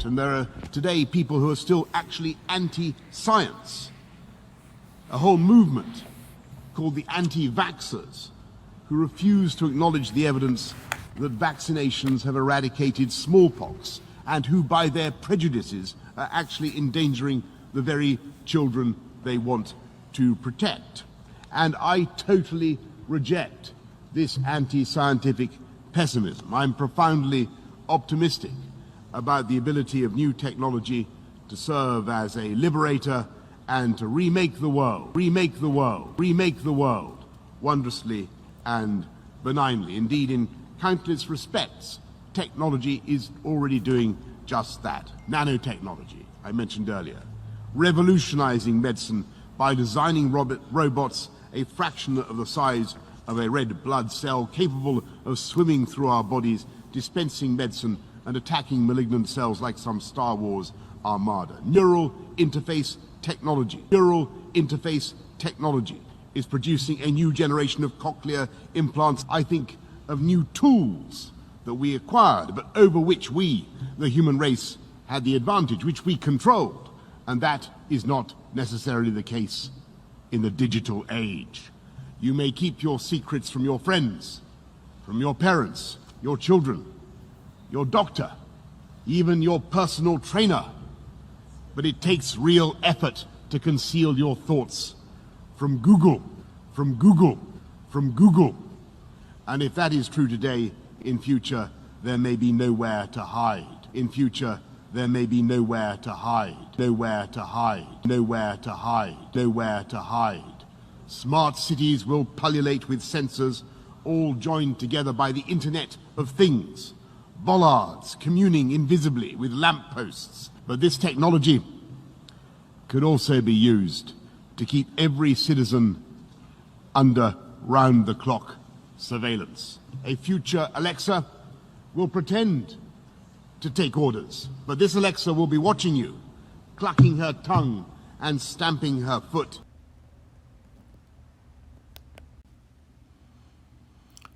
it. And there are today people who are still actually anti-science. A whole movement called the anti-vaxxers, who refuse to acknowledge the evidence that vaccinations have eradicated smallpox, and who, by their prejudices, are actually endangering the very children they want to protect. And I totally reject this anti-scientific pessimism. I'm profoundly optimistic about the ability of new technology to serve as a liberator and to remake the world wondrously and benignly. Indeed, in countless respects, technology is already doing just that. Nanotechnology, I mentioned earlier, revolutionizing medicine by designing robots a fraction of the size of a red blood cell, capable of swimming through our bodies, dispensing medicine and attacking malignant cells like some Star Wars armada. Neural interface technology is producing a new generation of cochlear implants. I think of new tools that we acquired, but over which we, the human race, had the advantage, which we controlled. And that is not necessarily the case in the digital age. You may keep your secrets from your friends, from your parents, your children, your doctor, even your personal trainer. But it takes real effort to conceal your thoughts from Google. And if that is true today, in future, there may be nowhere to hide. Smart cities will pullulate with sensors, all joined together by the Internet of Things. Bollards communing invisibly with lampposts. But this technology could also be used to keep every citizen under round-the-clock surveillance. A future Alexa will pretend to take orders, but this Alexa will be watching you, clucking her tongue and stamping her foot.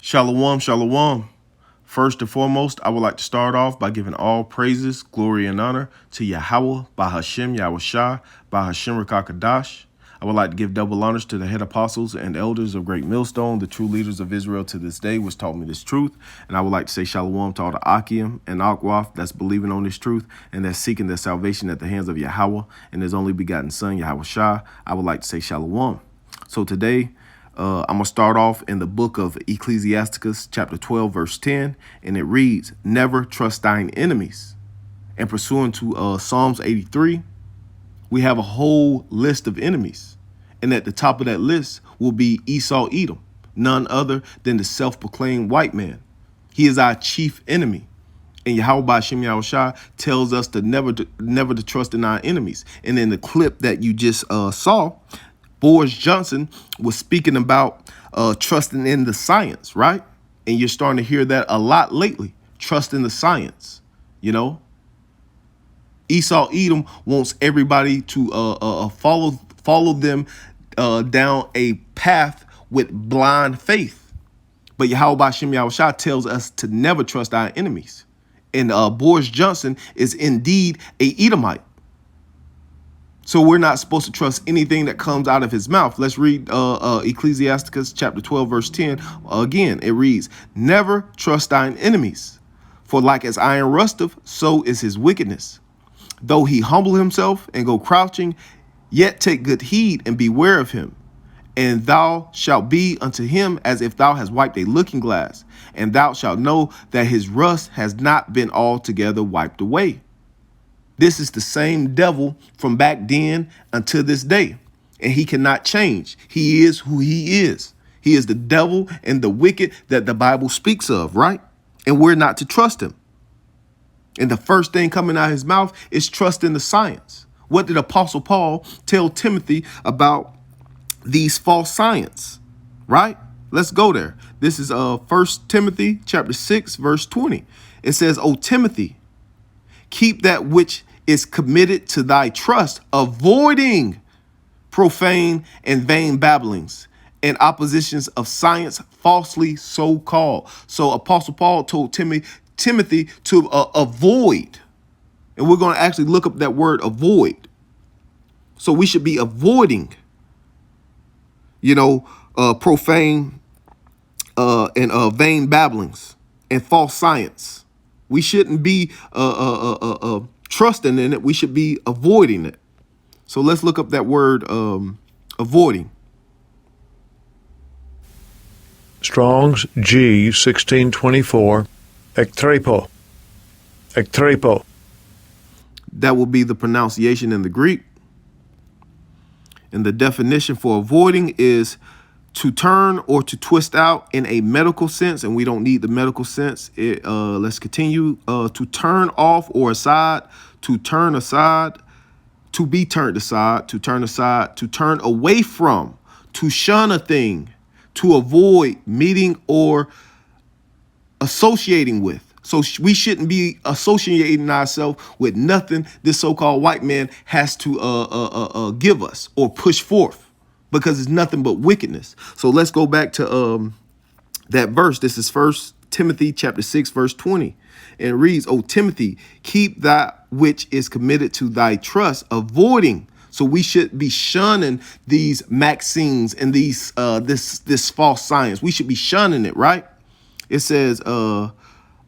Shalom, shalom. First and foremost, I would like to start off by giving all praises, glory, and honor to Yahawah, by Hashem, Yahawashi, by Hashem Rakakadash. I would like to give double honors to the head apostles and elders of Great Millstone, the true leaders of Israel to this day, which taught me this truth. And I would like to say shalom to all the Akim and Akwaf that's believing on this truth and that's seeking their salvation at the hands of Yahawah and his only begotten son, Yahawashi. I would like to say shalom. So today, I'm going to start off in the book of Ecclesiasticus, chapter 12, verse 10, and it reads, "Never trust thine enemies." And pursuant to Psalms 83, we have a whole list of enemies. And at the top of that list will be Esau Edom, none other than the self-proclaimed white man. He is our chief enemy. And Yahawah by Hashem Yahawashi tells us to never to trust in our enemies. And in the clip that you just saw, Boris Johnson was speaking about trusting in the science, right? And you're starting to hear that a lot lately, trust in the science, you know? Esau Edom wants everybody to follow them down a path with blind faith. But Yahawah by Hashem Yahawashi tells us to never trust our enemies. And Boris Johnson is indeed a Edomite. So we're not supposed to trust anything that comes out of his mouth. Let's read Ecclesiasticus chapter 12, verse 10. Again, it reads, "Never trust thine enemies, for like as iron rusteth, so is his wickedness. Though he humble himself and go crouching, yet take good heed and beware of him. And thou shalt be unto him as if thou hast wiped a looking glass, and thou shalt know that his rust has not been altogether wiped away." This is the same devil from back then until this day, and he cannot change. He is who he is. He is the devil and the wicked that the Bible speaks of, right? And we're not to trust him. And the first thing coming out of his mouth is trust in the science. What did Apostle Paul tell Timothy about these false science, right? Let's go there. This is 1 Timothy chapter 6, verse 20. It says, "O Timothy, keep that which is committed to thy trust, avoiding profane and vain babblings and oppositions of science falsely so called." So Apostle Paul told Timothy to avoid And we're going to actually look up that word avoid. So we should be avoiding, profane and vain babblings and false science. We shouldn't be trusting in it. We should be avoiding it. So let's look up that word avoiding. Strong's G 1624, ektrepo, ektrepo. That will be the pronunciation in the Greek. And the definition for avoiding is to turn or to twist out in a medical sense, and we don't need the medical sense. Let's continue. To turn off or aside, to turn aside, to be turned aside, to turn aside, to turn away from, to shun a thing, to avoid meeting or associating with. So we shouldn't be associating ourselves with nothing this so-called white man has to give us or push forth, because it's nothing but wickedness. So let's go back to that verse. This is 1 Timothy chapter 6, verse 20. And it reads, O Timothy, keep that which is committed to thy trust, avoiding. So we should be shunning these maxims and these this false science. We should be shunning it, right? It says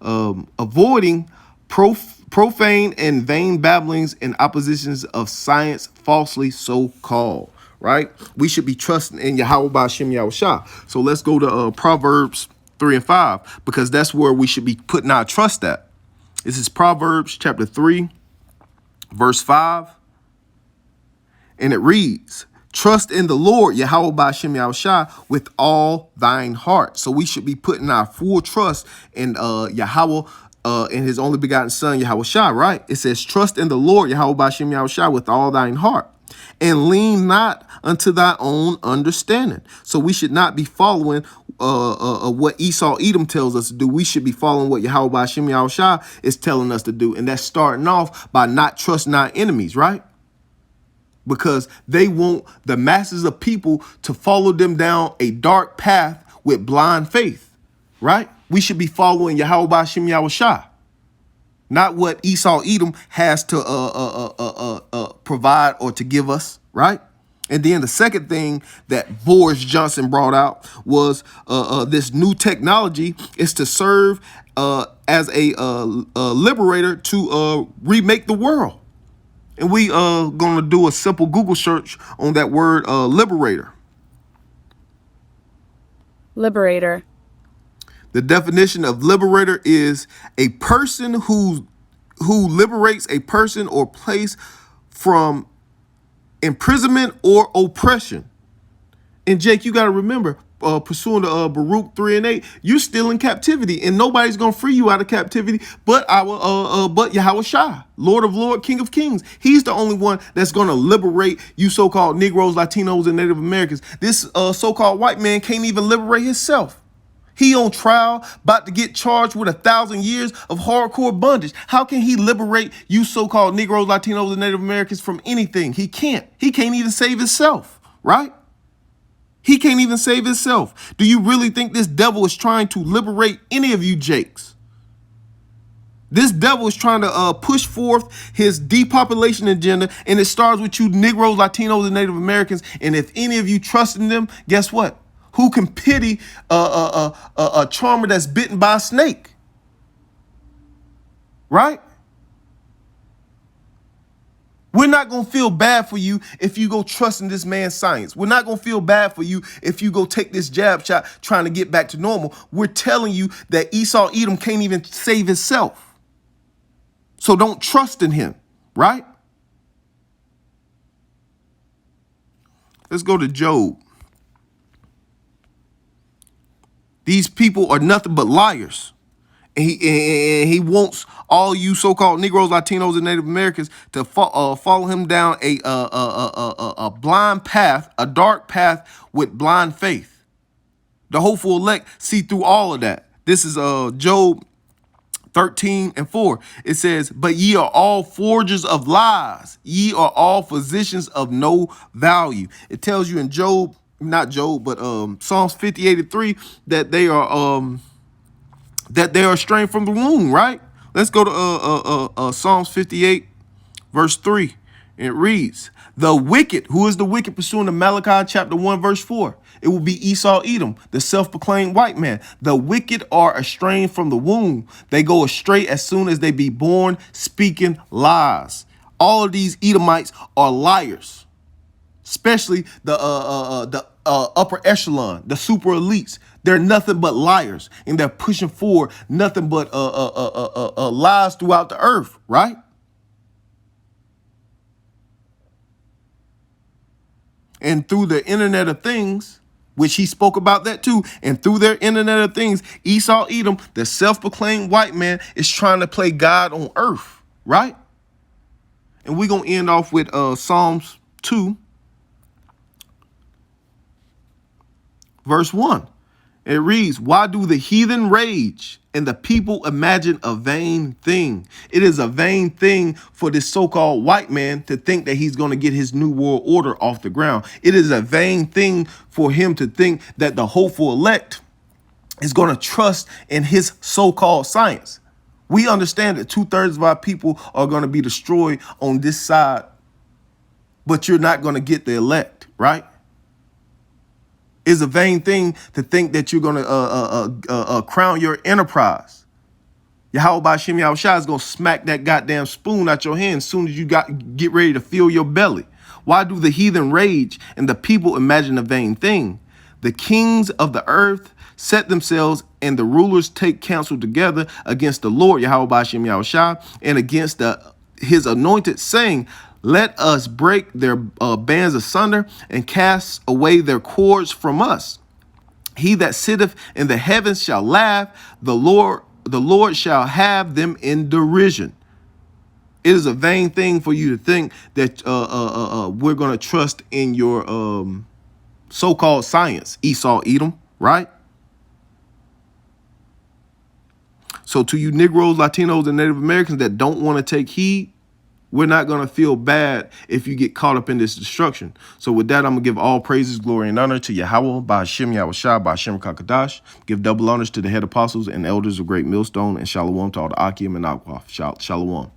avoiding profane and vain babblings and oppositions of science falsely so called, right? We should be trusting in Yahawah Ba'Shem Yahawashi. So let's go to Proverbs 3 and 5, because that's where we should be putting our trust at. This is Proverbs chapter 3, verse 5. And it reads, trust in the Lord, Yahawah Ba'Shem Yahawashi, with all thine heart. So we should be putting our full trust in Yahawah, in his only begotten son, Yahawashi, right? It says, trust in the Lord, Yahawah Ba'Shem Yahawashi, with all thine heart, and lean not unto thy own understanding. So we should not be following what Esau Edom tells us to do. We should be following what Yahawah Ba'Shem Yahawashi is telling us to do. And that's starting off by not trusting our enemies, right? Because they want the masses of people to follow them down a dark path with blind faith, right? We should be following Yahawah Ba'Shem Yahawashi, not what Esau Edom has to provide or to give us, right? And then the second thing that Boris Johnson brought out was this new technology is to serve as a liberator to remake the world. And we going to do a simple Google search on that word liberator. Liberator. The definition of liberator is a person who liberates a person or place from imprisonment or oppression. And Jake, you got to remember, pursuing the Baruch 3 and 8, you're still in captivity, and nobody's gonna free you out of captivity but Yahawashi, Lord of Lords, King of Kings. He's the only one that's gonna liberate you so-called Negroes, Latinos, and Native Americans. This so-called white man can't even liberate himself. He on trial, about to get charged with 1,000 years of hardcore bondage. How can he liberate you so-called Negroes, Latinos, and Native Americans from anything? He can't. He can't even save himself, right? He can't even save himself. Do you really think this devil is trying to liberate any of you Jakes? This devil is trying to push forth his depopulation agenda, and it starts with you Negroes, Latinos, and Native Americans. And if any of you trust in them, guess what? Who can pity a charmer that's bitten by a snake? Right? We're not going to feel bad for you if you go trust in this man's science. We're not going to feel bad for you if you go take this jab shot trying to get back to normal. We're telling you that Esau Edom can't even save himself. So don't trust in him, right? Let's go to Job. These people are nothing but liars. And he wants all you so-called Negroes, Latinos, and Native Americans to follow him down a blind path, a dark path with blind faith. The hopeful elect see through all of that. This is Job 13 and 4. It says, but ye are all forgers of lies. Ye are all physicians of no value. It tells you in Job, not Job, but Psalms 58 and 3 that they are straying from the womb, right? Let's go to Psalms 58, verse 3. And it reads, the wicked, who is the wicked pursuing to Malachi chapter 1, verse 4? It will be Esau Edom, the self-proclaimed white man. The wicked are estranged from the womb. They go astray as soon as they be born, speaking lies. All of these Edomites are liars, especially the upper echelon, the super elites. They're nothing but liars, and they're pushing forward nothing but lies throughout the earth, right? And through the Internet of Things, which he spoke about that too, and through their Internet of Things, Esau Edom, the self-proclaimed white man, is trying to play God on earth, right? And we're going to end off with Psalms 2, verse 1. It reads, why do the heathen rage and the people imagine a vain thing? It is a vain thing for this so-called white man to think that he's going to get his new world order off the ground. It is a vain thing for him to think that the hopeful elect is going to trust in his so-called science. We understand that 2/3 of our people are going to be destroyed on this side, but you're not going to get the elect, right? It's a vain thing to think that you're going to crown your enterprise. Yahawashi Yahawashi is going to smack that goddamn spoon out your hand as soon as you get ready to fill your belly. Why do the heathen rage and the people imagine a vain thing? The kings of the earth set themselves and the rulers take counsel together against the Lord, Yahawashi Yahawashi, and against his anointed, saying, let us break their bands asunder and cast away their cords from us. He that sitteth in the heavens shall laugh. The Lord shall have them in derision. It is a vain thing for you to think that we're going to trust in your so-called science, Esau Edom, right? So to you Negroes, Latinos, and Native Americans that don't want to take heed, we're not going to feel bad if you get caught up in this destruction. So with that, I'm going to give all praises, glory, and honor to Yahawah, by Hashem, Yahawashi, by Hashem Kakadash. Give double honors to the head apostles and elders of Great Millstone, and shalom to all the Akim and Akwaf. Shalom.